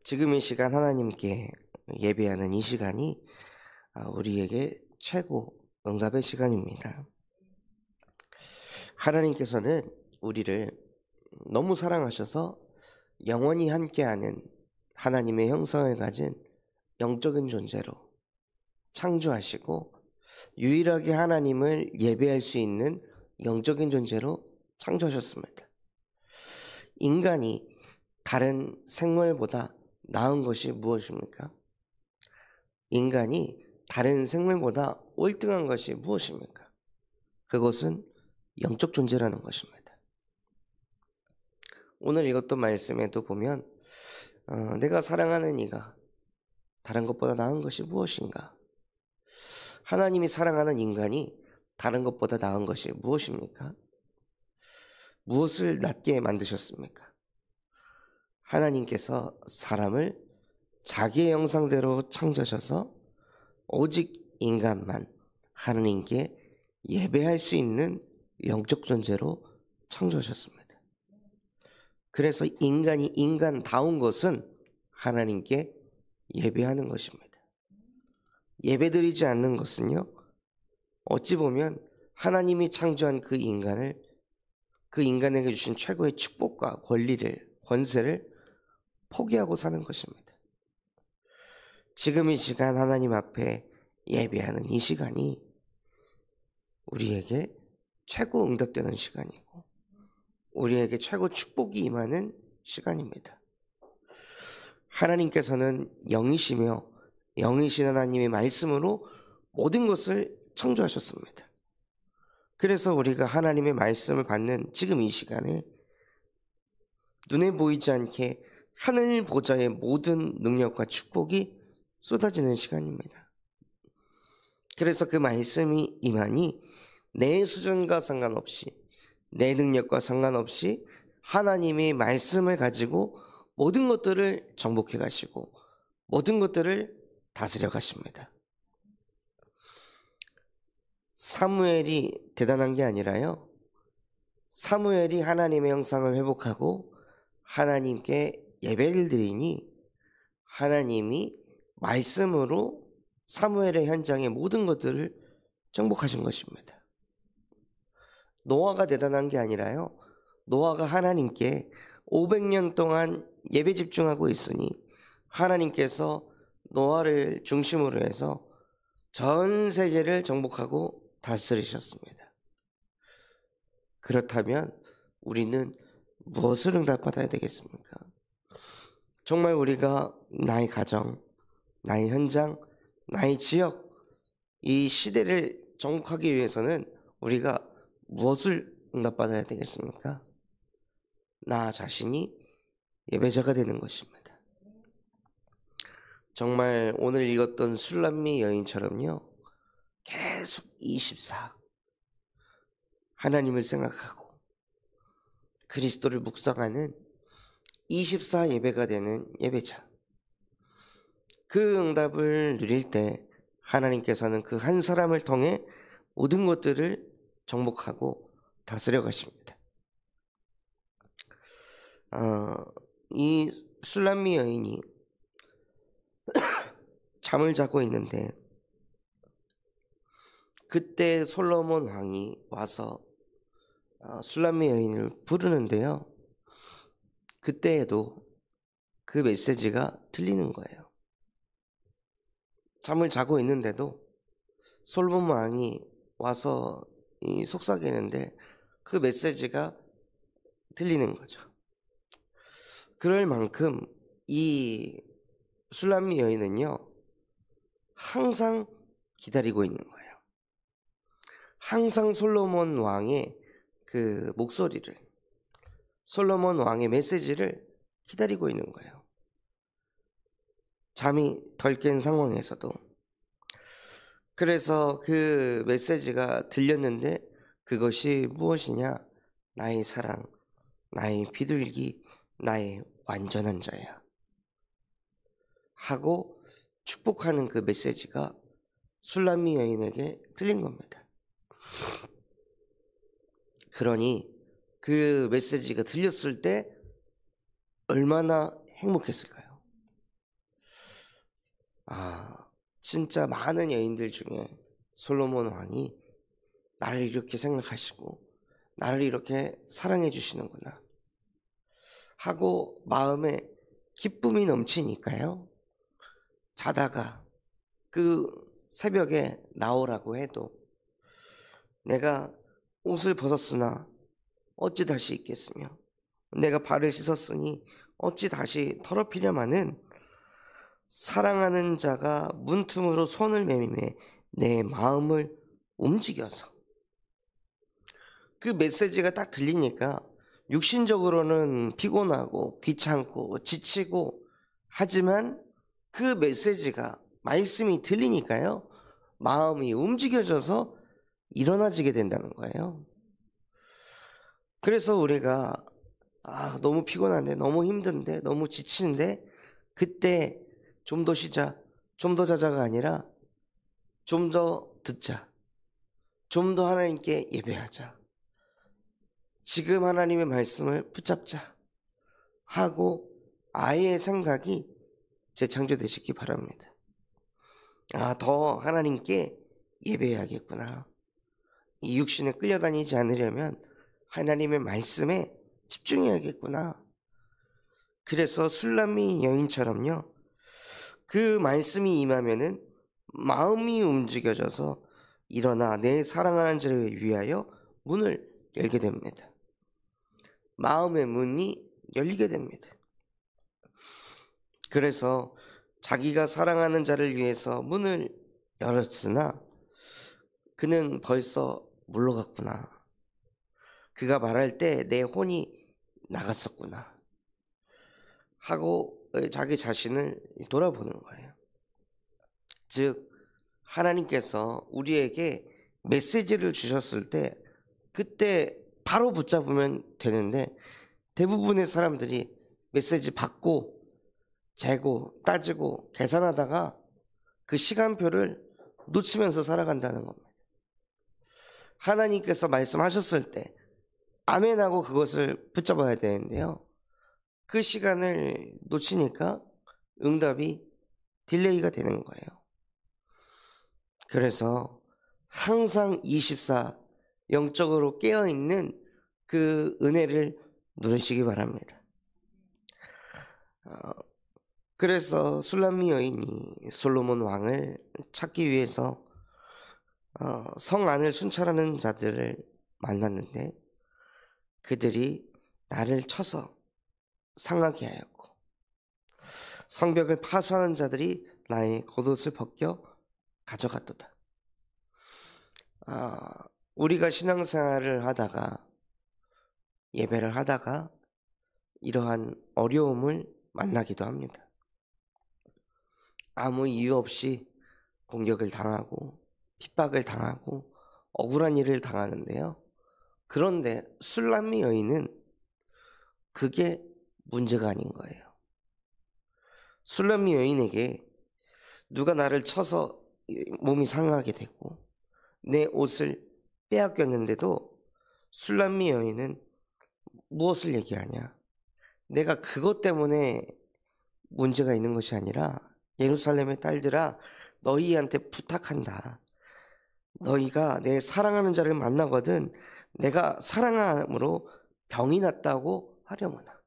지금 이 시간 하나님께 예배하는 이 시간이 우리에게 최고 응답의 시간입니다. 하나님께서는 우리를 너무 사랑하셔서 영원히 함께하는 하나님의 형상을 가진 영적인 존재로 창조하시고 유일하게 하나님을 예배할 수 있는 영적인 존재로 창조하셨습니다. 인간이 다른 생물보다 나은 것이 무엇입니까? 인간이 다른 생물보다 월등한 것이 무엇입니까? 그것은 영적 존재라는 것입니다. 오늘 읽었던 말씀에도 보면 내가 사랑하는 이가 다른 것보다 나은 것이 무엇인가? 하나님이 사랑하는 인간이 다른 것보다 나은 것이 무엇입니까? 무엇을 낫게 만드셨습니까? 하나님께서 사람을 자기의 형상대로 창조하셔서 오직 인간만 하나님께 예배할 수 있는 영적 존재로 창조하셨습니다. 그래서 인간이 인간다운 것은 하나님께 예배하는 것입니다. 예배드리지 않는 것은요, 어찌 보면 하나님이 창조한 그 인간에게 주신 최고의 축복과 권세를 포기하고 사는 것입니다. 지금 이 시간 하나님 앞에 예배하는 이 시간이 우리에게 최고 응답되는 시간이고 우리에게 최고 축복이 임하는 시간입니다. 하나님께서는 영이시며 영이신 하나님의 말씀으로 모든 것을 창조하셨습니다. 그래서 우리가 하나님의 말씀을 받는 지금 이 시간에 눈에 보이지 않게 하늘 보좌의 모든 능력과 축복이 쏟아지는 시간입니다. 그래서 그 말씀이 임하니 내 수준과 상관없이 내 능력과 상관없이 하나님의 말씀을 가지고 모든 것들을 정복해 가시고 모든 것들을 다스려 가십니다. 사무엘이 대단한 게 아니라요, 사무엘이 하나님의 형상을 회복하고 하나님께 예배를 드리니 하나님이 말씀으로 사무엘의 현장의 모든 것들을 정복하신 것입니다. 노아가 대단한 게 아니라요, 노아가 하나님께 500년 동안 예배 집중하고 있으니 하나님께서 노아를 중심으로 해서 전 세계를 정복하고 다스리셨습니다. 그렇다면 우리는 무엇을 응답받아야 되겠습니까? 정말 우리가 나의 가정, 나의 현장, 나의 지역, 이 시대를 정복하기 위해서는 우리가 무엇을 응답받아야 되겠습니까? 나 자신이 예배자가 되는 것입니다. 정말 오늘 읽었던 술람미 여인처럼요, 계속 24 하나님을 생각하고 그리스도를 묵상하는 24 예배가 되는 예배자, 그 응답을 누릴 때 하나님께서는 그 한 사람을 통해 모든 것들을 정복하고 다스려 가십니다. 이 술람미 여인이 잠을 자고 있는데 그때 솔로몬 왕이 와서 술람미 여인을 부르는데요, 그때에도 그 메시지가 들리는 거예요. 잠을 자고 있는데도 솔로몬 왕이 와서 속삭이는데 그 메시지가 들리는 거죠. 그럴 만큼 이 술람미 여인은요, 항상 기다리고 있는 거예요. 항상 솔로몬 왕의 그 목소리를, 솔로몬 왕의 메시지를 기다리고 있는 거예요. 잠이 덜 깬 상황에서도. 그래서 그 메시지가 들렸는데 그것이 무엇이냐? 나의 사랑, 나의 비둘기, 나의 완전한 자야 하고 축복하는 그 메시지가 술람미 여인에게 들린 겁니다. 그러니 그 메시지가 들렸을 때 얼마나 행복했을까요? 진짜 많은 여인들 중에 솔로몬 왕이 나를 이렇게 생각하시고 나를 이렇게 사랑해 주시는구나 하고 마음에 기쁨이 넘치니까요. 자다가 그 새벽에 나오라고 해도 내가 옷을 벗었으나 어찌 다시 입겠으며 내가 발을 씻었으니 어찌 다시 더럽히려마는 사랑하는 자가 문틈으로 손을 내밀매 내 마음을 움직여서 그 메시지가 딱 들리니까 육신적으로는 피곤하고 귀찮고 지치고 하지만 그 메시지가 말씀이 들리니까요. 마음이 움직여져서 일어나지게 된다는 거예요. 그래서 우리가 너무 피곤한데 너무 힘든데 너무 지치는데 그때 좀 더 쉬자 좀 더 자자가 아니라 좀 더 듣자 좀 더 하나님께 예배하자 지금 하나님의 말씀을 붙잡자 하고 아이의 생각이 재창조되시기 바랍니다. 더 하나님께 예배해야겠구나. 이 육신에 끌려다니지 않으려면 하나님의 말씀에 집중해야겠구나. 그래서 술람미 여인처럼요. 그 말씀이 임하면은 마음이 움직여져서 일어나 내 사랑하는 자를 위하여 문을 열게 됩니다. 마음의 문이 열리게 됩니다. 그래서 자기가 사랑하는 자를 위해서 문을 열었으나 그는 벌써 물러갔구나. 그가 말할 때 내 혼이 나갔었구나 하고 자기 자신을 돌아보는 거예요. 즉 하나님께서 우리에게 메시지를 주셨을 때 그때 바로 붙잡으면 되는데 대부분의 사람들이 메시지 받고 재고 따지고 계산하다가 그 시간표를 놓치면서 살아간다는 겁니다. 하나님께서 말씀하셨을 때 아멘하고 그것을 붙잡아야 되는데요. 그 시간을 놓치니까 응답이 딜레이가 되는 거예요. 그래서 항상 24 영적으로 깨어있는 그 은혜를 누리시기 바랍니다. 그래서 술람미 여인이 솔로몬 왕을 찾기 위해서 성 안을 순찰하는 자들을 만났는데 그들이 나를 쳐서 상하게 하였고 성벽을 파수하는 자들이 나의 겉옷을 벗겨 가져갔도다. 우리가 신앙생활을 하다가 예배를 하다가 이러한 어려움을 만나기도 합니다. 아무 이유 없이 공격을 당하고 핍박을 당하고 억울한 일을 당하는데요. 그런데 술람미 여인은 그게 문제가 아닌 거예요. 술람미 여인에게 누가 나를 쳐서 몸이 상하게 됐고 내 옷을 빼앗겼는데도 술람미 여인은 무엇을 얘기하냐? 내가 그것 때문에 문제가 있는 것이 아니라 예루살렘의 딸들아 너희한테 부탁한다. 너희가 내 사랑하는 자를 만나거든 내가 사랑함으로 병이 났다고 하려무나.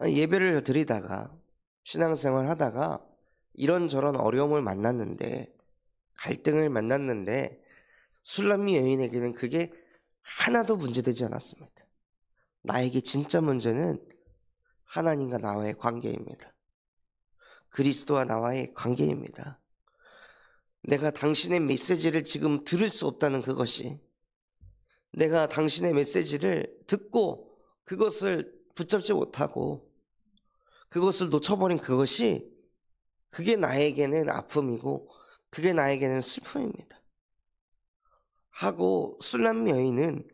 예배를 드리다가 신앙생활 하다가 이런저런 어려움을 만났는데 갈등을 만났는데 술람미 여인에게는 그게 하나도 문제되지 않았습니다. 나에게 진짜 문제는 하나님과 나와의 관계입니다. 그리스도와 나와의 관계입니다. 내가 당신의 메시지를 지금 들을 수 없다는 그것이 내가 당신의 메시지를 듣고 그것을 붙잡지 못하고 그것을 놓쳐버린 그것이 그게 나에게는 아픔이고 그게 나에게는 슬픔입니다. 하고 술람미 여인은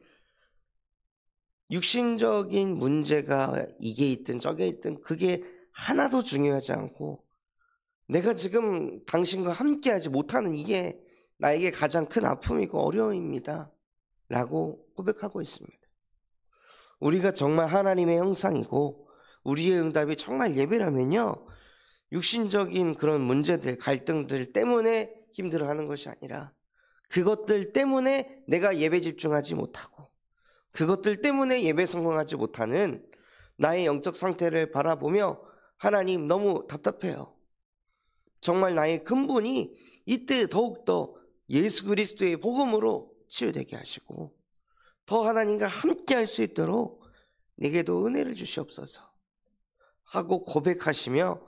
육신적인 문제가 이게 있든 저게 있든 그게 하나도 중요하지 않고 내가 지금 당신과 함께하지 못하는 이게 나에게 가장 큰 아픔이고 어려움입니다. 라고 고백하고 있습니다. 우리가 정말 하나님의 형상이고 우리의 응답이 정말 예배라면요, 육신적인 그런 문제들, 갈등들 때문에 힘들어하는 것이 아니라 그것들 때문에 내가 예배 집중하지 못하고 그것들 때문에 예배 성공하지 못하는 나의 영적 상태를 바라보며 하나님 너무 답답해요. 정말 나의 근본이 이때 더욱더 예수 그리스도의 복음으로 치유되게 하시고 더 하나님과 함께 할 수 있도록 내게도 은혜를 주시옵소서 하고 고백하시며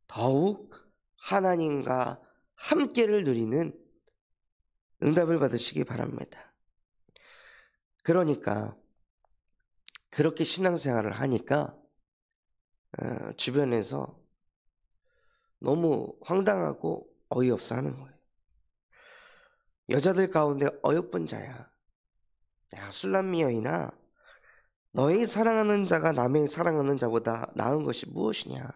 더욱 하나님과 함께를 누리는 응답을 받으시기 바랍니다. 그러니까 그렇게 신앙생활을 하니까 주변에서 너무 황당하고 어이없어 하는 거예요. 여자들 가운데 어여쁜 자야, 야 술람미 여인아, 너의 사랑하는 자가 남의 사랑하는 자보다 나은 것이 무엇이냐?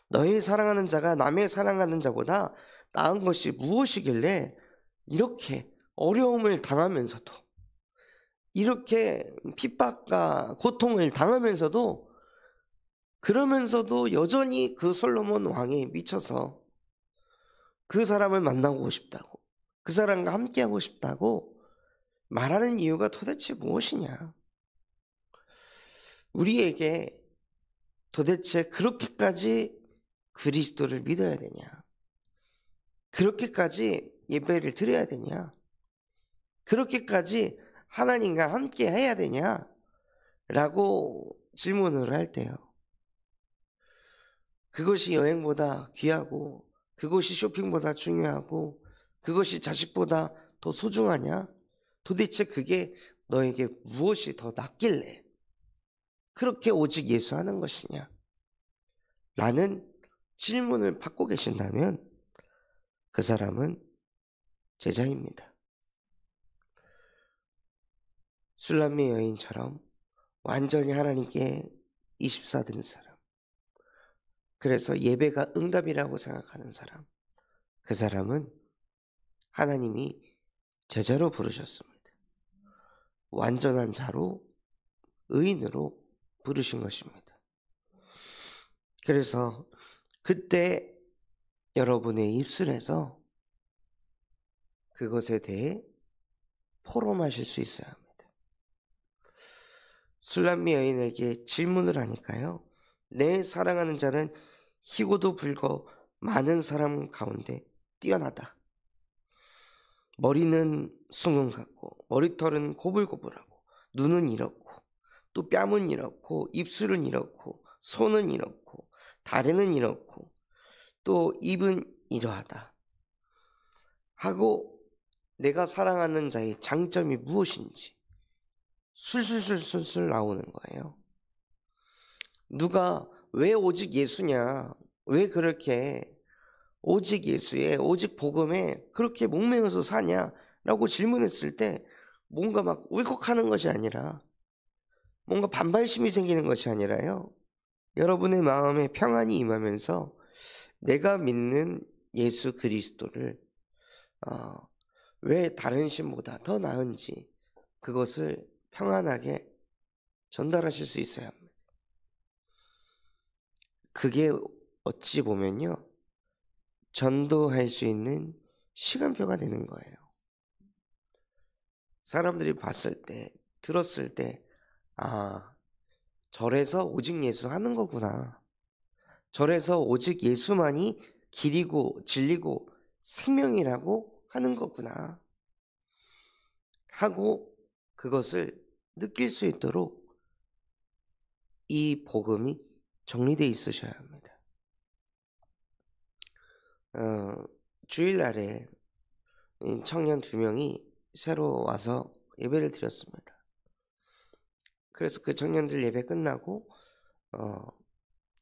너의 사랑하는 자가 남의 사랑하는 자보다 나은 것이 무엇이길래 이렇게 어려움을 당하면서도, 이렇게 핍박과 고통을 당하면서도, 그러면서도 여전히 그 솔로몬 왕에 미쳐서 그 사람을 만나고 싶다고, 그 사람과 함께하고 싶다고 말하는 이유가 도대체 무엇이냐? 우리에게 도대체 그렇게까지 그리스도를 믿어야 되냐? 그렇게까지 예배를 드려야 되냐? 그렇게까지 하나님과 함께 해야 되냐? 라고 질문을 할 때요, 그것이 여행보다 귀하고 그것이 쇼핑보다 중요하고 그것이 자식보다 더 소중하냐? 도대체 그게 너에게 무엇이 더 낫길래 그렇게 오직 예수하는 것이냐? 라는 질문을 받고 계신다면 그 사람은 제자입니다. 술람미 여인처럼 완전히 하나님께 24된 사람, 그래서 예배가 응답이라고 생각하는 사람, 그 사람은 하나님이 제자로 부르셨습니다. 완전한 자로, 의인으로 부르신 것입니다. 그래서 그때 여러분의 입술에서 그것에 대해 포럼하실 수 있어야 합니다. 술람미 여인에게 질문을 하니까요, 내 사랑하는 자는 희고도 불고 많은 사람 가운데 뛰어나다. 머리는 숭은 같고 머리털은 고불고불하고 눈은 이렇고 또 뺨은 이렇고 입술은 이렇고 손은 이렇고 다리는 이렇고 또 입은 이러하다 하고 내가 사랑하는 자의 장점이 무엇인지 술술술술술 나오는 거예요. 누가 왜 오직 예수냐, 왜 그렇게 오직 예수에, 오직 복음에 그렇게 목매어서 사냐라고 질문했을 때 뭔가 막 울컥하는 것이 아니라, 뭔가 반발심이 생기는 것이 아니라요, 여러분의 마음에 평안이 임하면서 내가 믿는 예수 그리스도를 왜 다른 신보다 더 나은지 그것을 평안하게 전달하실 수 있어야 합니다. 그게 어찌 보면요, 전도할 수 있는 시간표가 되는 거예요. 사람들이 봤을 때, 들었을 때, 아, 절에서 오직 예수 하는 거구나. 절에서 오직 예수만이 길이고 진리고 생명이라고 하는 거구나 하고 그것을 느낄 수 있도록 이 복음이 정리되어 있으셔야 합니다. 주일날에 청년 2명이 새로 와서 예배를 드렸습니다. 그래서 그 청년들 예배 끝나고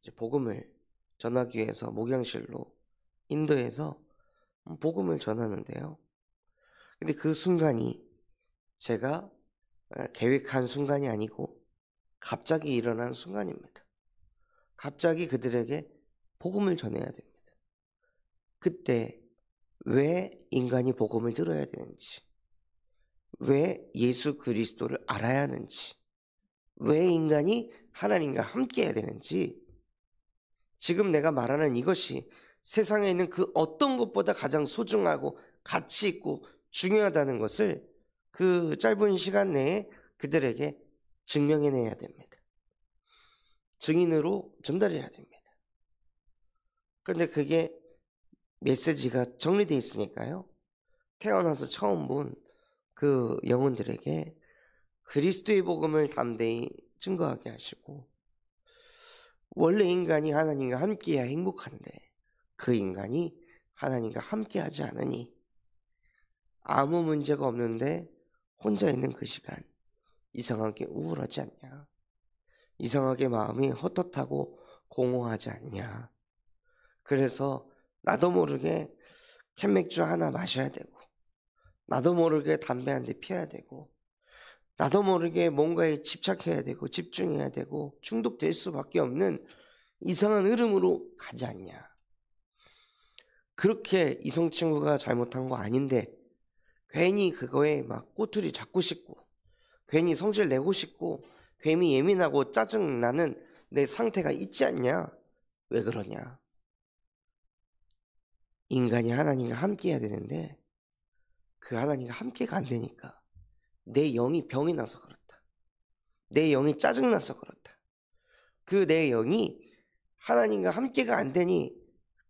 이제 복음을 전하기 위해서 목양실로 인도해서 복음을 전하는데요. 근데 그 순간이 제가 계획한 순간이 아니고 갑자기 일어난 순간입니다. 갑자기 그들에게 복음을 전해야 됩니다. 그때 왜 인간이 복음을 들어야 되는지, 왜 예수 그리스도를 알아야 하는지, 왜 인간이 하나님과 함께 해야 되는지, 지금 내가 말하는 이것이 세상에 있는 그 어떤 것보다 가장 소중하고 가치 있고 중요하다는 것을 그 짧은 시간 내에 그들에게 증명해내야 됩니다. 증인으로 전달해야 됩니다. 그런데 그게 메시지가 정리되어 있으니까요, 태어나서 처음 본 그 영혼들에게 그리스도의 복음을 담대히 증거하게 하시고, 원래 인간이 하나님과 함께해야 행복한데 그 인간이 하나님과 함께하지 않으니 아무 문제가 없는데 혼자 있는 그 시간 이상하게 우울하지 않냐, 이상하게 마음이 헛헛하고 공허하지 않냐. 그래서 나도 모르게 캔맥주 하나 마셔야 되고, 나도 모르게 담배 한 대 피워야 되고, 나도 모르게 뭔가에 집착해야 되고 집중해야 되고 중독될 수밖에 없는 이상한 흐름으로 가지 않냐. 그렇게 이성 친구가 잘못한 거 아닌데 괜히 그거에 막 꼬투리 잡고 싶고, 괜히 성질 내고 싶고, 괜히 예민하고 짜증나는 내 상태가 있지 않냐. 왜 그러냐. 인간이 하나님과 함께 해야 되는데 그 하나님과 함께가 안 되니까 내 영이 병이 나서 그렇다. 내 영이 짜증나서 그렇다. 그 내 영이 하나님과 함께가 안 되니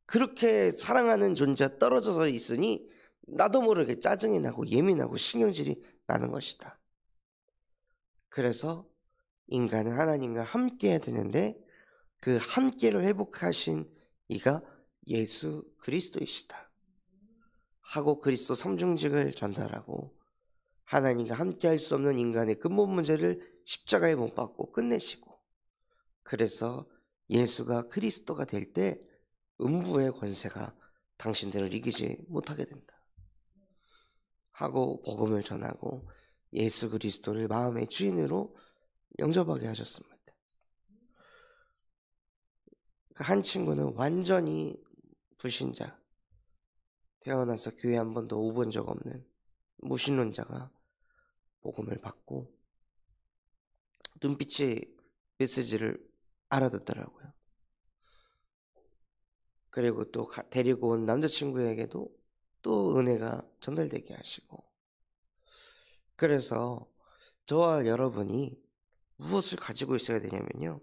그렇게 사랑하는 존재가 떨어져서 있으니 나도 모르게 짜증이 나고 예민하고 신경질이 나는 것이다. 그래서 인간은 하나님과 함께 해야 되는데 그 함께를 회복하신 이가 예수 그리스도이시다 하고 그리스도 삼중직을 전달하고, 하나님과 함께 할 수 없는 인간의 근본 문제를 십자가에 못 박고 끝내시고, 그래서 예수가 그리스도가 될 때 음부의 권세가 당신들을 이기지 못하게 된다 하고 복음을 전하고 예수 그리스도를 마음의 주인으로 영접하게 하셨습니다. 한 친구는 완전히 불신자, 태어나서 교회 한 번도 오본 적 없는 무신론자가 복음을 받고 눈빛이 메시지를 알아듣더라고요. 그리고 또 데리고 온 남자친구에게도 또 은혜가 전달되게 하시고, 그래서 저와 여러분이 무엇을 가지고 있어야 되냐면요,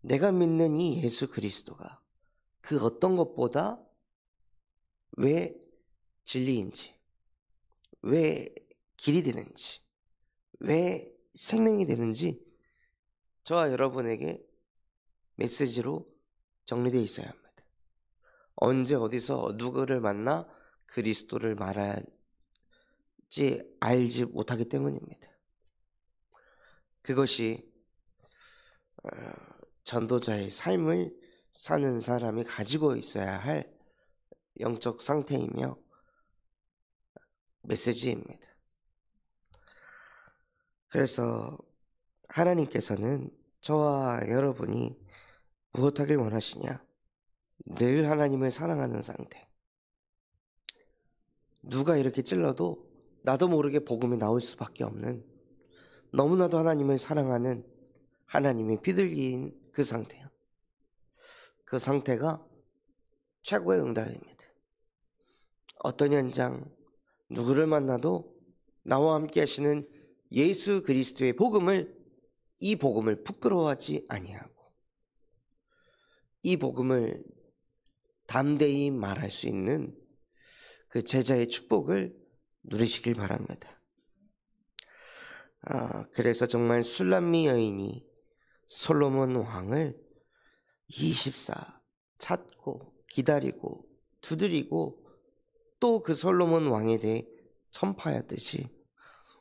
내가 믿는 이 예수 그리스도가 그 어떤 것보다 왜 진리인지, 왜 길이 되는지, 왜 생명이 되는지 저와 여러분에게 메시지로 정리되어 있어야 합니다. 언제 어디서 누구를 만나 그리스도를 말할지 알지 못하기 때문입니다. 그것이 전도자의 삶을 사는 사람이 가지고 있어야 할 영적 상태이며 메시지입니다. 그래서 하나님께서는 저와 여러분이 무엇하길 원하시냐? 늘 하나님을 사랑하는 상태. 누가 이렇게 찔러도 나도 모르게 복음이 나올 수밖에 없는, 너무나도 하나님을 사랑하는 하나님의 비둘기인 그 상태요. 그 상태가 최고의 응답입니다. 어떤 현장, 누구를 만나도 나와 함께 하시는 예수 그리스도의 이 복음을 부끄러워하지 아니하고 이 복음을 담대히 말할 수 있는 그 제자의 축복을 누리시길 바랍니다. 그래서 정말 술람미 여인이 솔로몬 왕을 24 찾고 기다리고 두드리고 또 그 솔로몬 왕에 대해 전파하듯이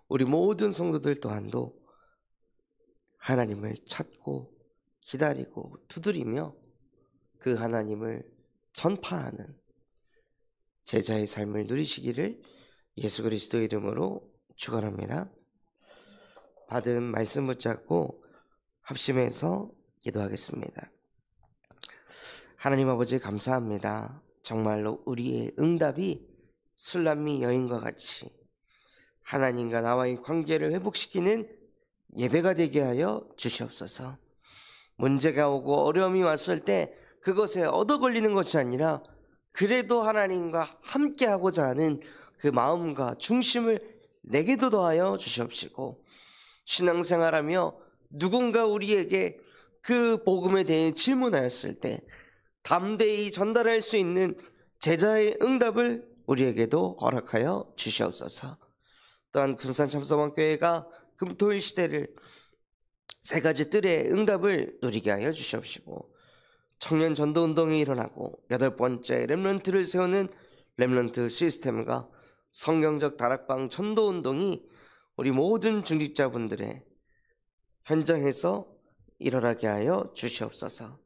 우리 모든 성도들 또한도 하나님을 찾고 기다리고 두드리며 그 하나님을 전파하는 제자의 삶을 누리시기를 예수 그리스도 이름으로 축원합니다. 받은 말씀 붙잡고 합심해서 기도하겠습니다. 하나님 아버지 감사합니다. 정말로 우리의 응답이 술람미 여인과 같이 하나님과 나와의 관계를 회복시키는 예배가 되게 하여 주시옵소서. 문제가 오고 어려움이 왔을 때 그것에 얻어 걸리는 것이 아니라 그래도 하나님과 함께 하고자 하는 그 마음과 중심을 내게도 더하여 주시옵시고, 신앙생활하며 누군가 우리에게 그 복음에 대해 질문하였을 때 담대히 전달할 수 있는 제자의 응답을 우리에게도 허락하여 주시옵소서. 또한 군산 참서원교회가 금토일 시대를 세 가지 뜰의 응답을 누리게 하여 주시옵시고, 청년 전도운동이 일어나고 8번째 렘넌트를 세우는 렘넌트 시스템과 성경적 다락방 전도운동이 우리 모든 중직자분들의 현장에서 일어나게 하여 주시옵소서.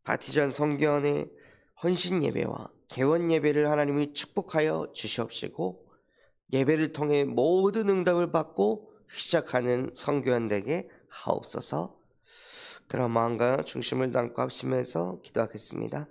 파티전 성교원의 헌신 예배와 개원 예배를 하나님이 축복하여 주시옵시고, 예배를 통해 모든 응답을 받고 시작하는 성교원 되게 하옵소서. 그런 마음과 중심을 담고 합심해서 기도하겠습니다.